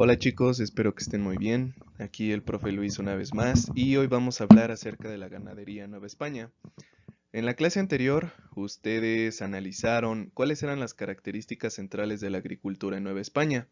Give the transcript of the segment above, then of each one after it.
Hola chicos, espero que estén muy bien. Aquí el profe Luis una vez más y hoy vamos a hablar acerca de la ganadería en Nueva España. En la clase anterior, ustedes analizaron cuáles eran las características centrales de la agricultura en Nueva España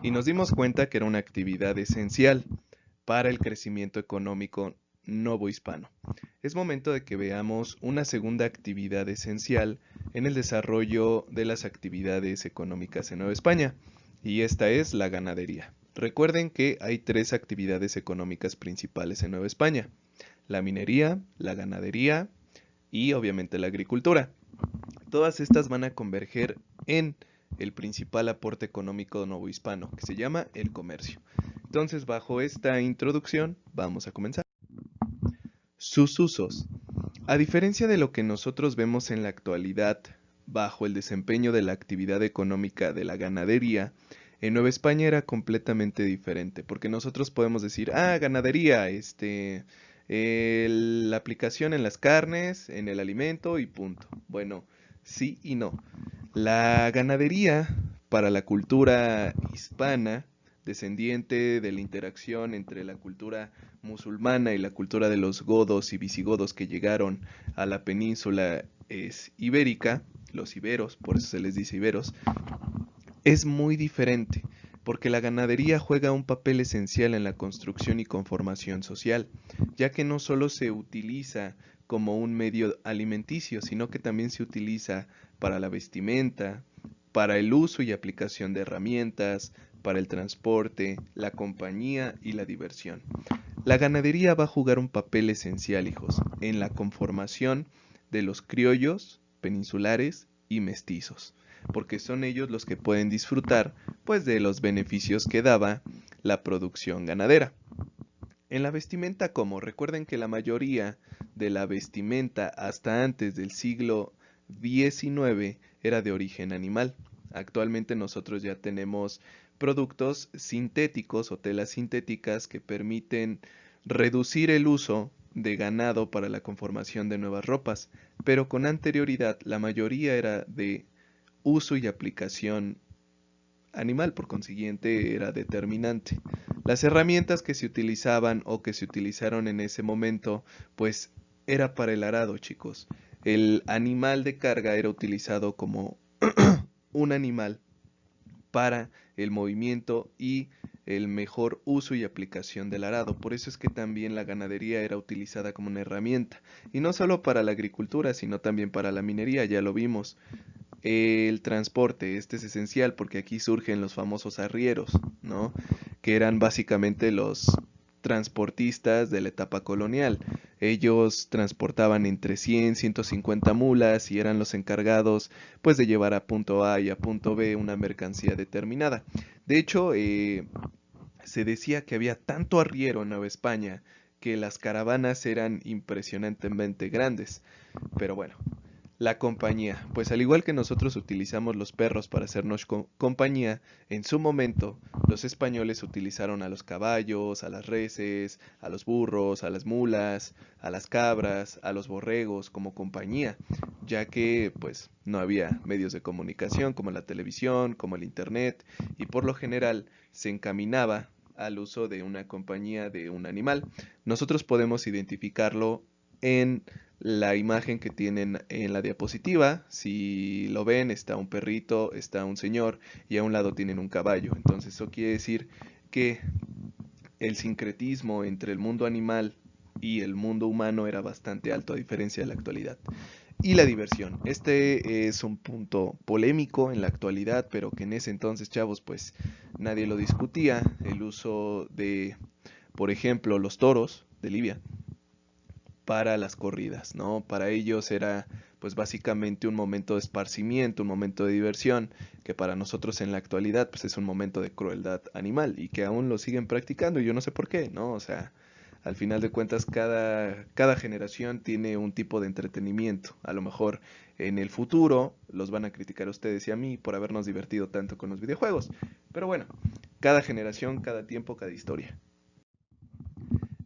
y nos dimos cuenta que era una actividad esencial para el crecimiento económico novohispano. Es momento de que veamos una segunda actividad esencial en el desarrollo de las actividades económicas en Nueva España, y esta es la ganadería. Recuerden que hay tres actividades económicas principales en Nueva España: la minería, la ganadería y obviamente la agricultura. Todas estas van a converger en el principal aporte económico novohispano, que se llama el comercio. Entonces, bajo esta introducción, vamos a comenzar. Sus usos. A diferencia de lo que nosotros vemos en la actualidad bajo el desempeño de la actividad económica de la ganadería, en Nueva España era completamente diferente, porque nosotros podemos decir, ganadería, la aplicación en las carnes, en el alimento y punto. Bueno, sí y no. La ganadería para la cultura hispana, descendiente de la interacción entre la cultura musulmana y la cultura de los godos y visigodos que llegaron a la península ibérica, los iberos, por eso se les dice iberos, es muy diferente, porque la ganadería juega un papel esencial en la construcción y conformación social, ya que no solo se utiliza como un medio alimenticio, sino que también se utiliza para la vestimenta, para el uso y aplicación de herramientas, para el transporte, la compañía y la diversión. La ganadería va a jugar un papel esencial, hijos, en la conformación de los criollos, peninsulares y mestizos, porque son ellos los que pueden disfrutar, pues, de los beneficios que daba la producción ganadera. En la vestimenta, como recuerden que la mayoría de la vestimenta hasta antes del siglo XIX era de origen animal. Actualmente nosotros ya tenemos productos sintéticos o telas sintéticas que permiten reducir el uso de ganado para la conformación de nuevas ropas, pero con anterioridad la mayoría era de uso y aplicación animal, por consiguiente era determinante. Las herramientas que se utilizaban o que se utilizaron en ese momento, pues era para el arado, chicos. El animal de carga era utilizado como un animal para el movimiento y el mejor uso y aplicación del arado. Por eso es que también la ganadería era utilizada como una herramienta. Y no solo para la agricultura, sino también para la minería, ya lo vimos. El transporte, este es esencial porque aquí surgen los famosos arrieros, ¿no? Que eran básicamente los transportistas de la etapa colonial. Ellos transportaban entre 100, 150 mulas y eran los encargados, pues, de llevar a punto A y a punto B una mercancía determinada. De hecho, se decía que había tanto arriero en Nueva España que las caravanas eran impresionantemente grandes. Pero bueno, la compañía, pues al igual que nosotros utilizamos los perros para hacernos compañía, en su momento los españoles utilizaron a los caballos, a las reses, a los burros, a las mulas, a las cabras, a los borregos como compañía, ya que pues no había medios de comunicación como la televisión, como el internet, y por lo general se encaminaba al uso de una compañía de un animal. Nosotros podemos identificarlo en la imagen que tienen en la diapositiva. Si lo ven, está un perrito, está un señor y a un lado tienen un caballo. Entonces eso quiere decir que el sincretismo entre el mundo animal y el mundo humano era bastante alto a diferencia de la actualidad. Y la diversión. Este es un punto polémico en la actualidad, pero que en ese entonces, chavos, pues nadie lo discutía. El uso de, por ejemplo, los toros de Libia para las corridas, ¿no? Para ellos era pues básicamente un momento de esparcimiento, un momento de diversión, que para nosotros en la actualidad pues es un momento de crueldad animal y que aún lo siguen practicando y yo no sé por qué, ¿no? O sea, al final de cuentas cada generación tiene un tipo de entretenimiento. A lo mejor en el futuro los van a criticar a ustedes y a mí por habernos divertido tanto con los videojuegos. Pero bueno, cada generación, cada tiempo, cada historia.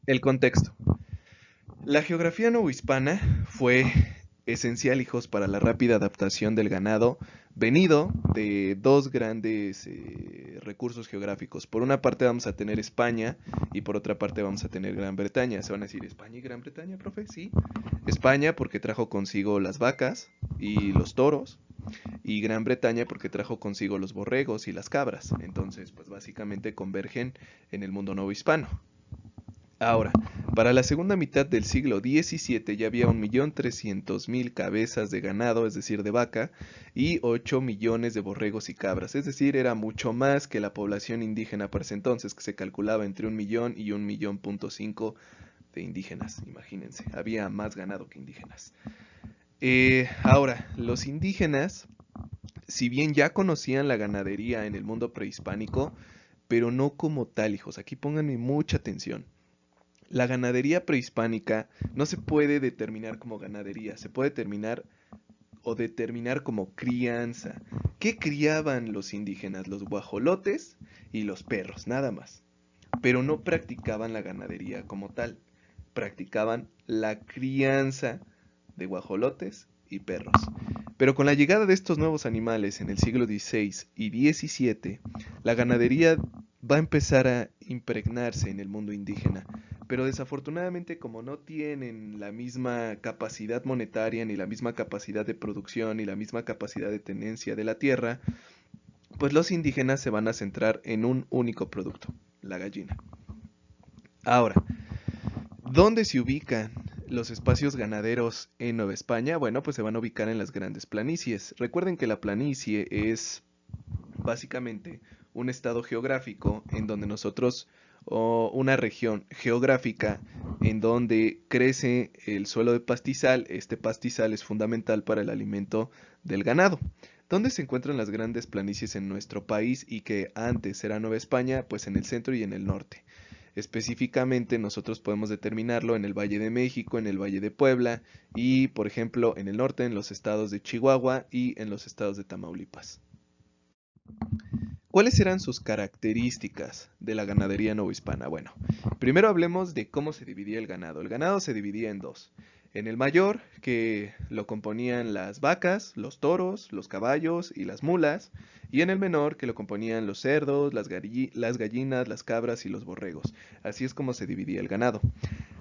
El contexto. La geografía novohispana fue esencial, hijos, para la rápida adaptación del ganado, venido de dos grandes recursos geográficos. Por una parte vamos a tener España y por otra parte vamos a tener Gran Bretaña. Se van a decir, ¿España y Gran Bretaña, profe? Sí. España porque trajo consigo las vacas y los toros, y Gran Bretaña porque trajo consigo los borregos y las cabras. Entonces, pues básicamente convergen en el mundo nuevo hispano. Ahora, para la segunda mitad del siglo XVII ya había 1.300.000 cabezas de ganado, es decir, de vaca, y 8 millones de borregos y cabras, es decir, era mucho más que la población indígena para ese entonces, que se calculaba entre 1.000.000 y 1.500.000 de indígenas, imagínense, había más ganado que indígenas. Ahora, los indígenas, si bien ya conocían la ganadería en el mundo prehispánico, pero no como tal, hijos, aquí pónganme mucha atención. La ganadería prehispánica no se puede determinar como ganadería, se puede determinar como crianza. ¿Qué criaban los indígenas? Los guajolotes y los perros, nada más. Pero no practicaban la ganadería como tal, practicaban la crianza de guajolotes y perros. Pero con la llegada de estos nuevos animales en el siglo XVI y XVII, la ganadería va a empezar a impregnarse en el mundo indígena. Pero desafortunadamente, como no tienen la misma capacidad monetaria, ni la misma capacidad de producción, ni la misma capacidad de tenencia de la tierra, pues los indígenas se van a centrar en un único producto, la gallina. Ahora, ¿dónde se ubican los espacios ganaderos en Nueva España? Bueno, pues se van a ubicar en las grandes planicies. Recuerden que la planicie es básicamente un estado geográfico en donde nosotros, o una región geográfica en donde crece el suelo de pastizal. Este pastizal es fundamental para el alimento del ganado. ¿Dónde se encuentran las grandes planicies en nuestro país y que antes era Nueva España? Pues en el centro y en el norte. Específicamente nosotros podemos determinarlo en el Valle de México, en el Valle de Puebla y, por ejemplo, en el norte, en los estados de Chihuahua y en los estados de Tamaulipas. ¿Cuáles eran sus características de la ganadería novohispana? Bueno, primero hablemos de cómo se dividía el ganado. El ganado se dividía en dos. En el mayor, que lo componían las vacas, los toros, los caballos y las mulas, y en el menor, que lo componían los cerdos, las gallinas, las cabras y los borregos. Así es como se dividía el ganado.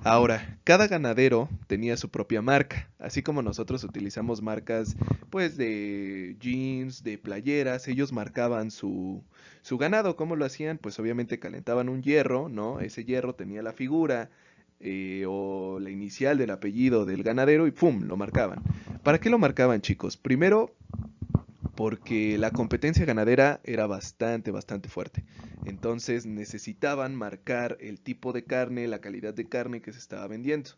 Ahora, cada ganadero tenía su propia marca, así como nosotros utilizamos marcas pues de jeans, de playeras. Ellos marcaban su ganado. ¿Cómo lo hacían? Pues obviamente calentaban un hierro, ¿no? Ese hierro tenía la figura o la inicial del apellido del ganadero y ¡pum! Lo marcaban. ¿Para qué lo marcaban, chicos? Primero, porque la competencia ganadera era bastante fuerte. Entonces necesitaban marcar el tipo de carne, la calidad de carne que se estaba vendiendo.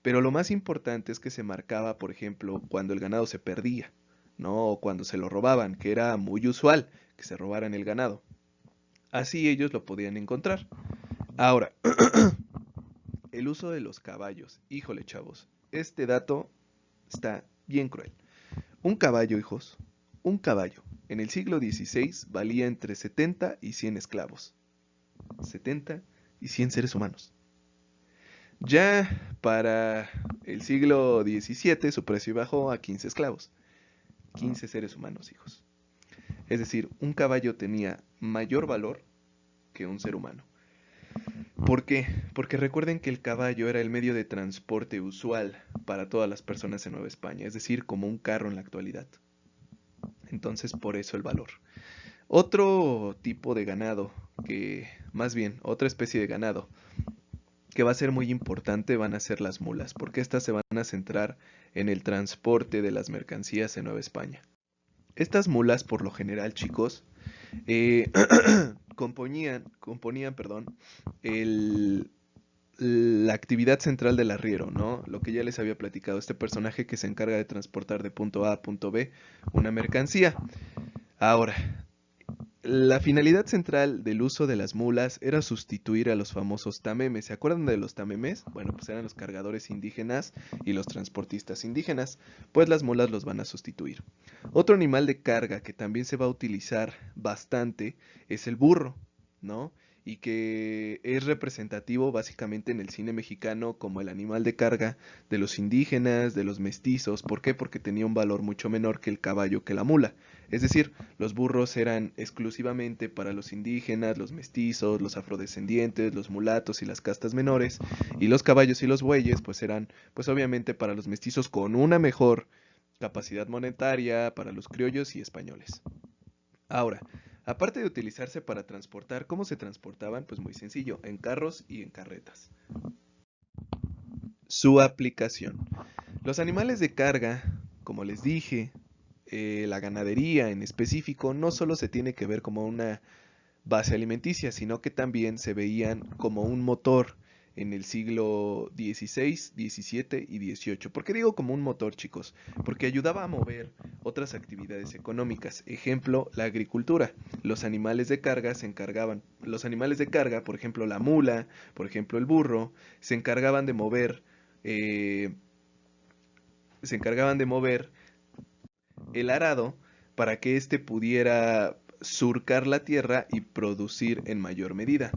Pero lo más importante es que se marcaba, por ejemplo, cuando el ganado se perdía, ¿no? O cuando se lo robaban, que era muy usual que se robaran el ganado. Así ellos lo podían encontrar. Ahora, el uso de los caballos. Híjole, chavos, este dato está bien cruel. Un caballo, hijos, un caballo en el siglo XVI valía entre 70 y 100 esclavos. 70 y 100 seres humanos. Ya para el siglo XVII su precio bajó a 15 esclavos. 15 seres humanos, hijos. Es decir, un caballo tenía mayor valor que un ser humano. ¿Por qué? Porque recuerden que el caballo era el medio de transporte usual para todas las personas en Nueva España, es decir, como un carro en la actualidad. Entonces, por eso el valor. Otro tipo de ganado, más bien, otra especie de ganado, que va a ser muy importante van a ser las mulas, porque estas se van a centrar en el transporte de las mercancías en Nueva España. Estas mulas, por lo general, chicos, eh, componían, la actividad central del arriero, ¿no? Lo que ya les había platicado, este personaje que se encarga de transportar de punto A a punto B una mercancía. Ahora, la finalidad central del uso de las mulas era sustituir a los famosos tamemes. ¿Se acuerdan de los tamemes? Bueno, pues eran los cargadores indígenas y los transportistas indígenas, pues las mulas los van a sustituir. Otro animal de carga que también se va a utilizar bastante es el burro, ¿no? y que es representativo básicamente en el cine mexicano como el animal de carga de los indígenas, de los mestizos. ¿Por qué? Porque tenía un valor mucho menor que el caballo, que la mula. Es decir, los burros eran exclusivamente para los indígenas, los mestizos, los afrodescendientes, los mulatos y las castas menores, y los caballos y los bueyes pues eran pues obviamente para los mestizos con una mejor capacidad monetaria, para los criollos y españoles. Ahora, aparte de utilizarse para transportar, ¿cómo se transportaban? Pues muy sencillo, en carros y en carretas. Su aplicación. Los animales de carga, como les dije, la ganadería en específico, no solo se tiene que ver como una base alimenticia, sino que también se veían como un motor en el siglo XVI, XVII y XVIII. ¿Por qué digo como un motor, chicos? Porque ayudaba a mover otras actividades económicas. Ejemplo, la agricultura. Los animales de carga se encargaban, los animales de carga, por ejemplo, la mula, por ejemplo, el burro, se encargaban de mover, eh, se encargaban de mover el arado para que éste pudiera surcar la tierra y producir en mayor medida.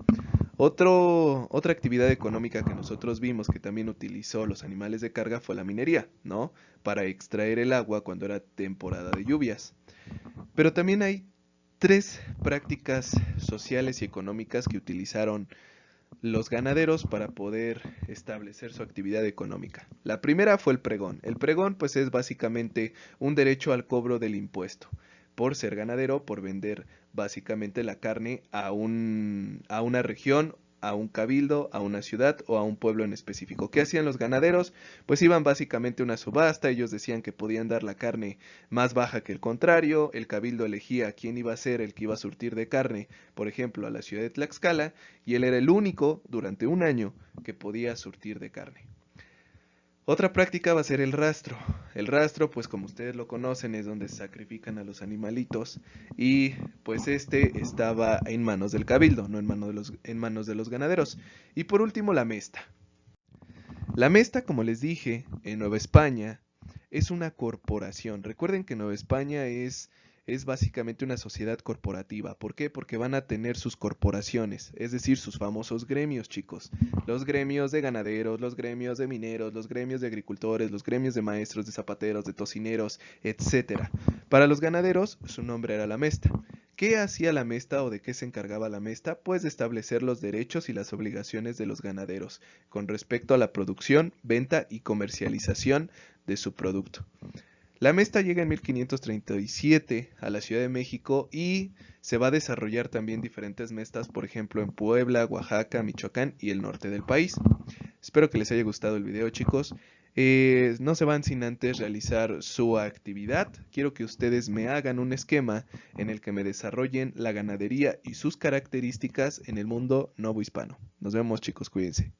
Otra actividad económica que nosotros vimos que también utilizó los animales de carga fue la minería, ¿no? Para extraer el agua cuando era temporada de lluvias. Pero también hay tres prácticas sociales y económicas que utilizaron los ganaderos para poder establecer su actividad económica. La primera fue el pregón. El pregón pues es básicamente un derecho al cobro del impuesto por ser ganadero, por vender básicamente la carne a una región, a un cabildo, a una ciudad o a un pueblo en específico. ¿Qué hacían los ganaderos? Pues iban básicamente a una subasta, ellos decían que podían dar la carne más baja que el contrario, el cabildo elegía a quién iba a ser el que iba a surtir de carne, por ejemplo, a la ciudad de Tlaxcala, y él era el único durante un año que podía surtir de carne. Otra práctica va a ser el rastro. El rastro, pues como ustedes lo conocen, es donde se sacrifican a los animalitos y pues este estaba en manos del cabildo, no en manos de los ganaderos. Y por último, la mesta. La mesta, como les dije, en Nueva España es una corporación. Recuerden que Nueva España es básicamente una sociedad corporativa. ¿Por qué? Porque van a tener sus corporaciones, es decir, sus famosos gremios, chicos. Los gremios de ganaderos, los gremios de mineros, los gremios de agricultores, los gremios de maestros, de zapateros, de tocineros, etcétera. Para los ganaderos, su nombre era la mesta. ¿Qué hacía la mesta o de qué se encargaba la mesta? Pues de establecer los derechos y las obligaciones de los ganaderos con respecto a la producción, venta y comercialización de su producto. La mesta llega en 1537 a la Ciudad de México y se va a desarrollar también diferentes mestas, por ejemplo en Puebla, Oaxaca, Michoacán y el norte del país. Espero que les haya gustado el video, chicos. No se van sin antes realizar su actividad. Quiero que ustedes me hagan un esquema en el que me desarrollen la ganadería y sus características en el mundo novohispano. Nos vemos, chicos, cuídense.